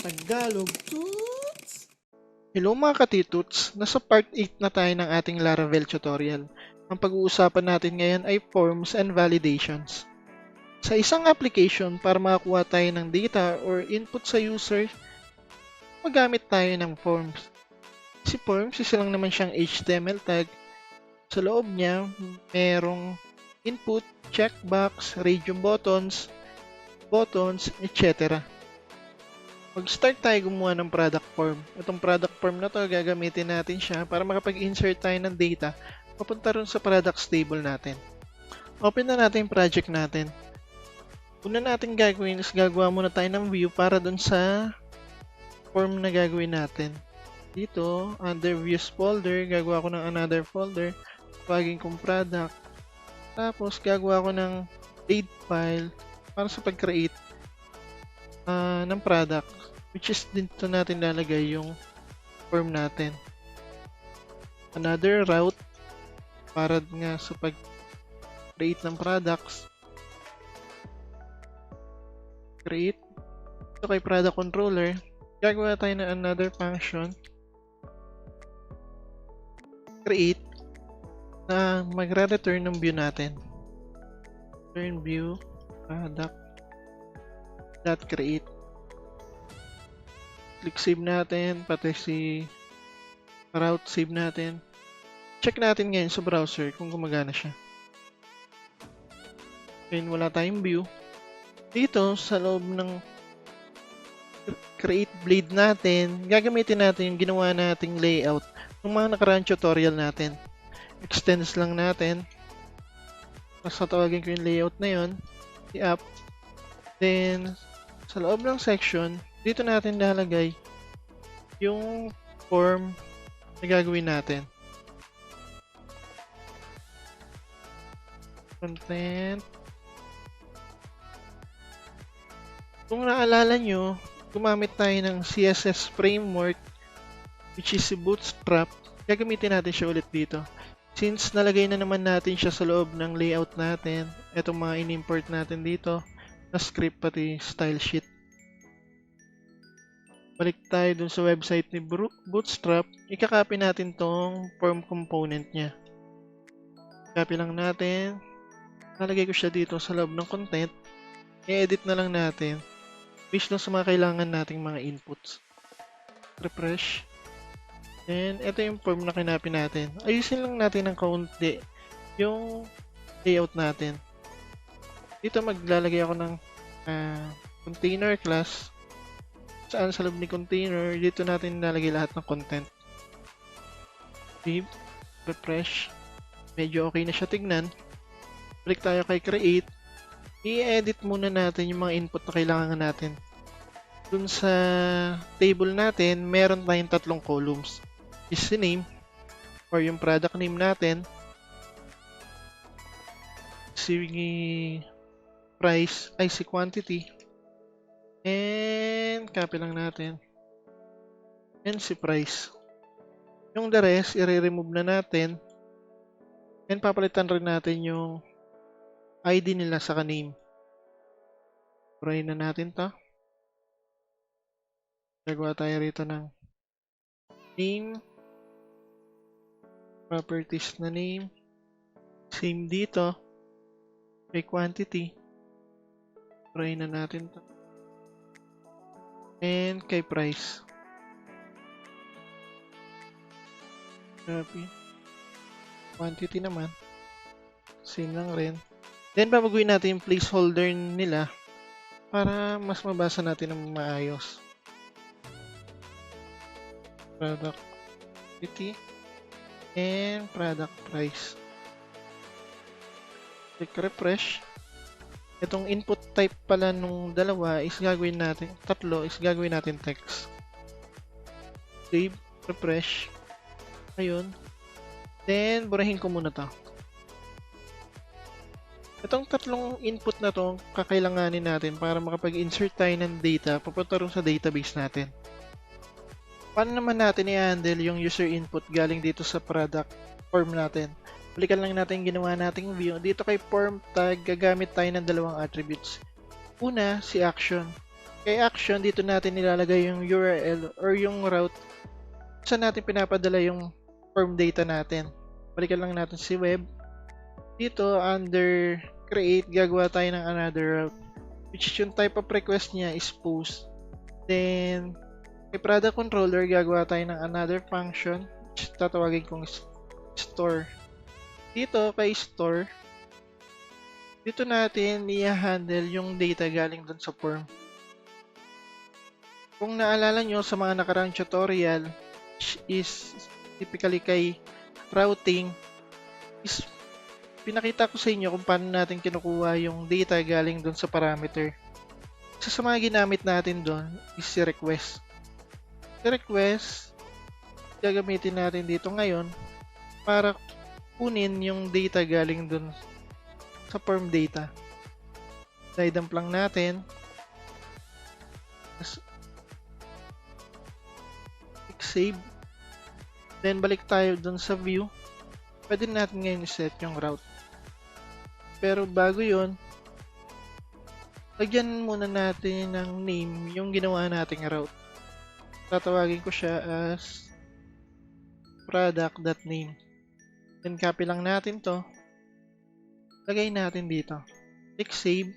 Tagalog Toots! Hello mga katituts! Nasa part 8 na tayo ng ating Laravel tutorial. Ang pag-uusapan natin ngayon ay forms and validations. Sa isang application para makakuha tayo ng data or input sa user, magamit tayo ng forms. Si forms, isa lang naman siyang HTML tag. Sa loob niya, merong input, checkbox, radio buttons, etc. Mag-start tayo gumawa ng product form. Itong product form na to, gagamitin natin siya para makapag-insert tayo ng data papunta rin sa products table natin. Open na natin yung project natin. Una natin gagawin is gagawa muna tayo ng view para dun sa form na gagawin natin. Dito, under views folder, gagawa ko ng another folder. Tawagin kong product. Tapos, gagawa ko ng date file para sa pag-create ng product, which is dito natin lalagay yung form natin. Another route para nga sa pag-create ng products. Create. Ito kay product controller, gagawa tayo ng another function. Create na magre-return ng view natin. Return view product .create. Click save natin, pati si route save natin. Check natin ngayon sa browser kung gumagana siya. Ngayon wala tayong view. Dito sa loob ng create blade natin, gagamitin natin yung ginawa nating layout ng mga nakaraang tutorial natin. Extends lang natin. Tapos tatawagin ko yung layout na yun, i-up. Then sa loob ng section, dito natin lalagay yung form na gagawin natin. Content. Kung naalala nyo, gumamit tayo ng CSS framework, which is si Bootstrap. Gagamitin natin siya ulit dito. Since nalagay na naman natin siya sa loob ng layout natin, etong mga in-import natin dito, na script pati style sheet. Balik tayo dun sa website ni Bootstrap. Ikakopy natin tong form component niya. Copy lang natin. Nalagay ko siya dito sa loob ng content. I-edit na lang natin based lang sa mga kailangan nating mga inputs. Refresh. And ito yung form na kinopy natin. Ayusin lang natin ng kaunti yung layout natin. Dito maglalagay ako ng container class. Saan sa loob ni container, dito natin nilalagay lahat ng content. Save, refresh. Medyo okay na siya tignan. Balik tayo kay create. I-edit muna natin yung mga input na kailangan natin. Dun sa table natin, meron tayong tatlong columns. Is the name, or yung product name natin. Si price, ay si quantity. And copy lang natin. And si price. Yung the rest, i-remove na natin. And papalitan rin natin yung ID nila sa name. Try na natin to. Gagawa tayo rito ng name. Properties na name. Same dito. May quantity. Try na natin to. And kay price. Copy. Quantity naman. Same lang rin. Then babaguhin natin yung placeholder nila para mas mabasa natin ng maayos. Product quantity and product price. Click refresh. Itong input type pala nung dalawa is gagawin natin, tatlo is gagawin natin text. Save, refresh. Ayun. Then, burahin ko muna to. Itong tatlong input na to, kakailanganin natin para makapag-insert tayo ng data papunta rin sa database natin. Paano naman natin i-handle yung user input galing dito sa product form natin? Balikan lang natin yung ginawa nating view. Dito kay form tag, gagamit tayo ng dalawang attributes. Una, si action. Kay action, dito natin nilalagay yung URL or yung route saan natin pinapadala yung form data natin. Balikan lang natin si web. Dito, under create, gagawa tayo ng another route. Which is yung type of request niya is post. Then, kay product controller, gagawa tayo ng another function. Which tatawagin kong store. Dito, kay store, dito natin i-handle yung data galing dun sa form. Kung naalala nyo sa mga nakarang tutorial, is typically kay routing, is pinakita ko sa inyo kung paano natin kinukuha yung data galing dun sa parameter. Isa sa mga ginamit natin dun is si request. Si request, gagamitin natin dito ngayon para kunin yung data galing dun sa form data. I-dump lang natin. Save. Then balik tayo dun sa view. Pwede natin ngayon set yung route. Pero bago yon, lagyan muna natin ng name yung ginawa nating route. Tatawagin ko siya as product.name. Then copy lang natin to. Lagay natin dito. Click save.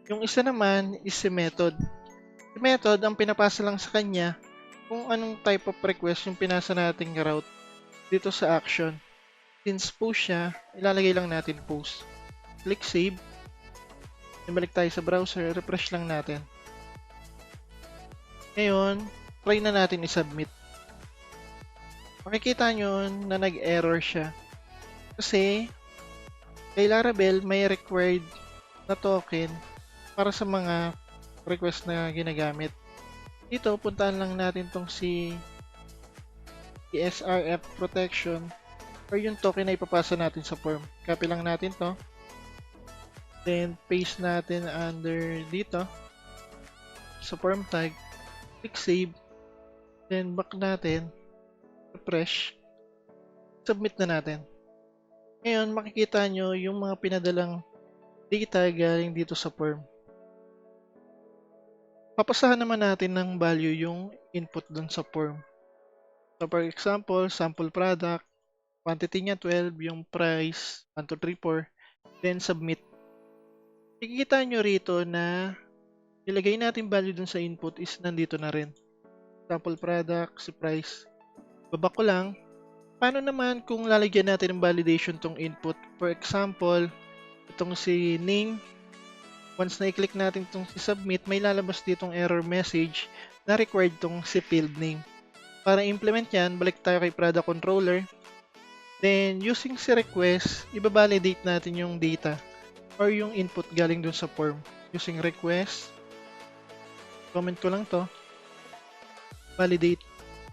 Yung isa naman is si method. Si method, ang pinapasa lang sa kanya kung anong type of request yung pinasa nating route dito sa action. Since post siya, ilalagay lang natin post. Click save. Balik tayo sa browser, refresh lang natin. Ngayon, try na natin i-submit. Makikita nyo na nag-error siya. Kasi, kay Laravel may required na token para sa mga request na ginagamit. Dito, puntaan lang natin tong si SRF protection or yung token na ipapasa natin sa form. Copy lang natin to. Then, paste natin under dito sa form tag. Click save. Then, back natin. Refresh. Submit na natin. Ngayon, makikita nyo yung mga pinadalang data galing dito sa form. Papasahan naman natin ng value yung input dun sa form. So for example, sample product, quantity niya 12, yung price 1, 2, 3, 4, then submit. Kikita nyo rito na ilagay natin value dun sa input is nandito na rin. Sample product, si price. Baba ko lang. Paano naman kung lalagyan natin ng validation tong input? For example, itong si name. Once na i-click natin itong si submit, may lalabas ditong error message na required itong si field name. Para implement yan, balik tayo kay product controller. Then, using si request, ibabalidate natin yung data or yung input galing dun sa form. Using request, comment ko lang to, validate.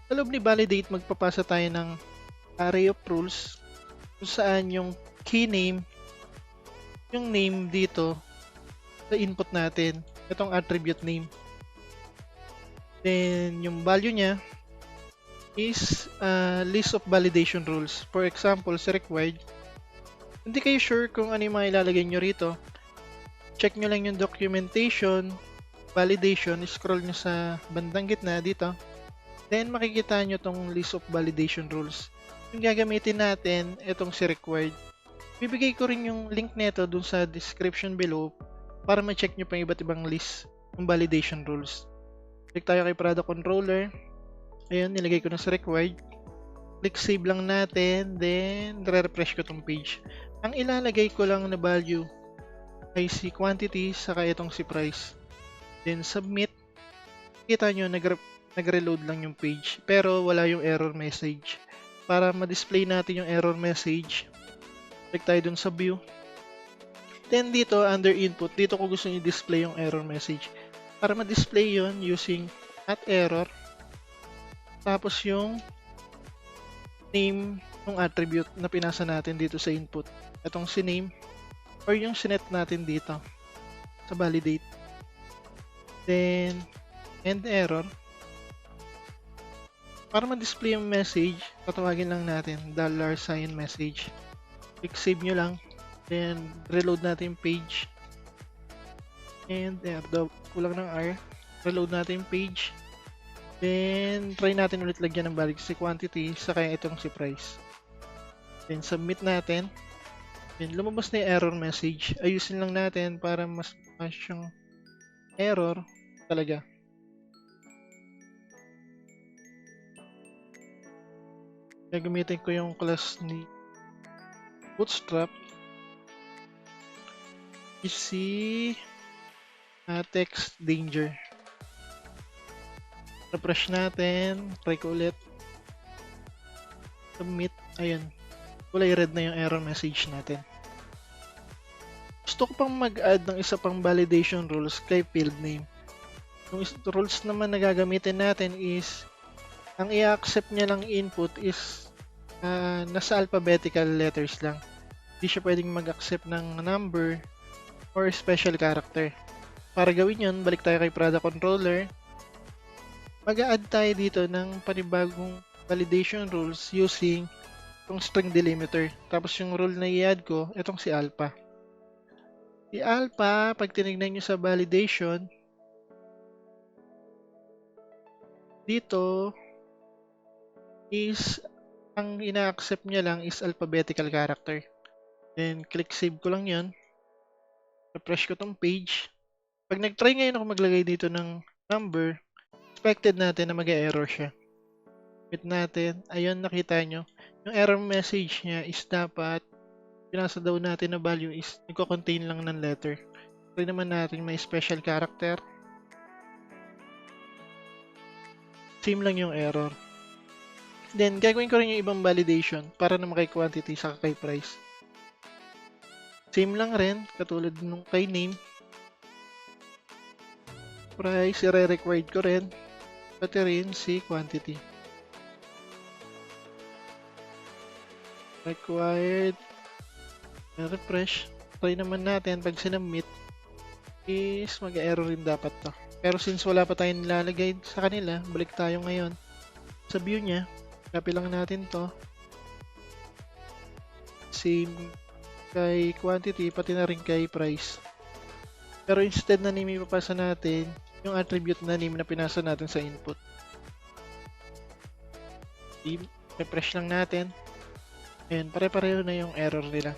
Sa loob ni validate, magpapasa tayo ng array of rules kung saan yung key name, yung name dito, sa input natin, itong attribute name. Then, yung value niya is list of validation rules. For example, sa required, hindi kayo sure kung ano yung mga ilalagay nyo rito. Check nyo lang yung documentation, validation, scroll nyo sa bandang gitna dito. Then, makikita nyo tong list of validation rules. Yung gagamitin natin, itong si required. Bibigay ko rin yung link nito dun sa description below para ma-check nyo pa yung iba't ibang list ng validation rules. Click tayo kay product controller. Ayun, nilagay ko na sa required. Click save lang natin, then re-refresh ko tong page. Ang ilalagay ko lang na value ay si quantity saka itong si price. Then submit. Kita nyo, nag-reload lang yung page pero wala yung error message. Para ma-display natin yung error message, click tayo dun sa view. Then dito, under input, dito ko gusto i-display yung error message. Para ma-display yun using @error. Tapos yung name ng attribute na pinasa natin dito sa input. Itong si name or yung sinet natin dito sa validate. Then, end error. Para ma-display yung message, tatawagin lang natin $message. Click save nyo lang. Then, reload natin yung page. And kulang ng R. Reload natin yung page. Then, try natin ulit lagyan ng balik si quantity, saka itong si price. Then, submit natin. Then, lumabas na yung error message. Ayusin lang natin para mas yung error talaga. Gagamitin ko yung class ni Bootstrap. Si text danger. Refresh natin. Try ko ulit. Submit. Ayun. Kulay red na yung error message natin. Gusto ko pang mag-add ng isa pang validation rules kay field name. Yung rules naman na gagamitin natin is ang i-accept niya lang input is nasa alphabetical letters lang. Hindi siya pwedeng mag-accept ng number or special character. Para gawin yun, balik tayo kay Product Controller. Mag-a-add tayo dito ng panibagong validation rules using itong string delimiter. Tapos yung rule na i-add ko, itong si alpha. Si alpha, pag tinignan nyo sa validation, dito is ang ina-accept niya lang is alphabetical character. Then click save ko lang yun. Refresh ko tong page. Pag nag-try ngayon ako maglagay dito ng number, expected natin na mag-error siya. Submit natin. Ayun, nakita nyo. Yung error message niya is dapat pinasa daw natin na value is nagko-contain lang ng letter. Try naman natin may special character. Same lang yung error. Then, gagawin ko rin yung ibang validation para naman kay quantity sa kay price. Same lang rin, katulad nung kay name. Price, i-required ko rin. Pati rin si quantity. Required. Refresh. Try naman natin pag sinubmit is mag-error rin dapat to. Pero since wala pa tayong nilalagay sa kanila, balik tayo ngayon sa view niya. Copy lang natin to. Same kay quantity, pati na rin kay price. Pero instead na name ipapasa natin yung attribute na name na pinasa natin sa input. Refresh lang natin. Ayan, pare-pareho na yung error nila.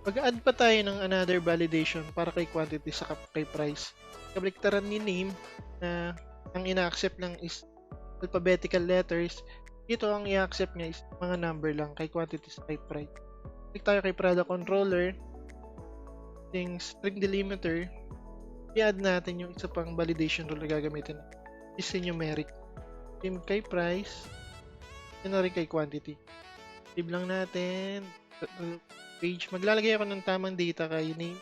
Pag-add pa tayo ng another validation para kay quantity sa kay price. Kabaliktaran ni name na ang ina-accept lang is alphabetical letters. Dito ang i-accept niya is mga number lang kay quantity sa kay price. Click tayo kay Product Controller. Yung string delimiter, i-add natin yung isa pang validation rule na gagamitin. Is numeric. Same kay price, yun na rin kay quantity. Save lang natin. Page. Maglalagay ako ng tamang data kay name.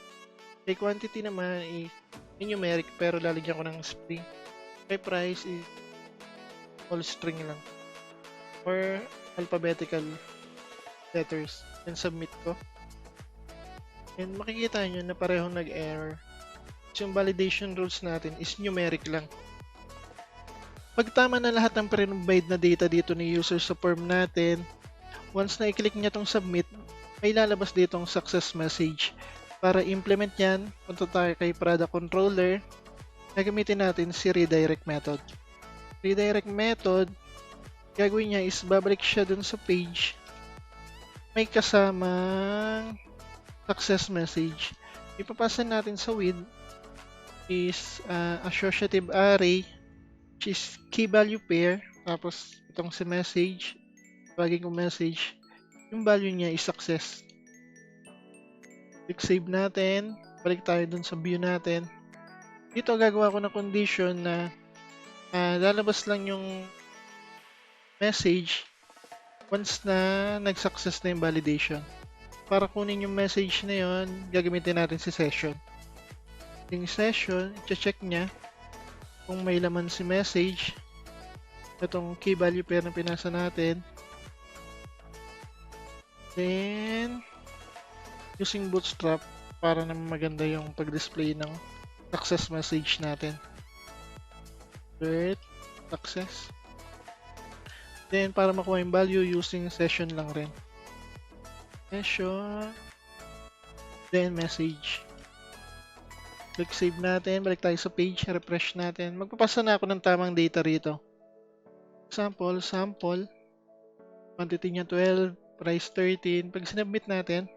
Kay quantity naman is numeric pero lalagyan ko ng string. Kay price is all string lang. Or alphabetical letters. Then submit ko. And makikita nyo na parehong nag-error. So, yung validation rules natin is numeric lang. Pag tama na lahat ng pre-provide na data dito ni user sa form natin, once na i-click niya tong submit, may lalabas ditong success message. Para implement yan, punta tayo kay Product Controller, gagamitin natin si redirect method. Redirect method, gagawin niya is babalik siya dun sa page, may kasamang success message. Ipapasa natin sa with is associative array, which is key value pair, tapos itong si message, bagay kong message, yung value niya is success. Click save natin, balik tayo dun sa view natin. Dito gagawa ko ng condition na lalabas lang yung message once na nag-success na yung validation. Para kunin yung message na yun, gagamitin natin si session. Yung session, i-check niya kung may laman si message. Itong key value pair na pinasa natin. Then, using Bootstrap para naman maganda yung pag-display ng success message natin. Success. Then, para makuha yung value, using session lang rin. Session. Then, message. Click save natin, balik tayo sa page, refresh natin. Magpapasa na ako ng tamang data rito. Sample, quantity niya 12, price 13. Pag sinubmit natin,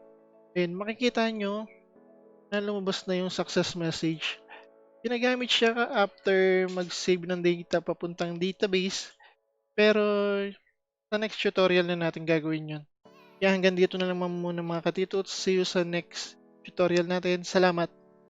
then makikita nyo na lumabas na yung success message. Ginagamit siya after mag-save ng data papuntang database. Pero sa next tutorial na natin gagawin yun. Kaya hanggang dito na lang muna mga katituts. See you sa next tutorial natin. Salamat!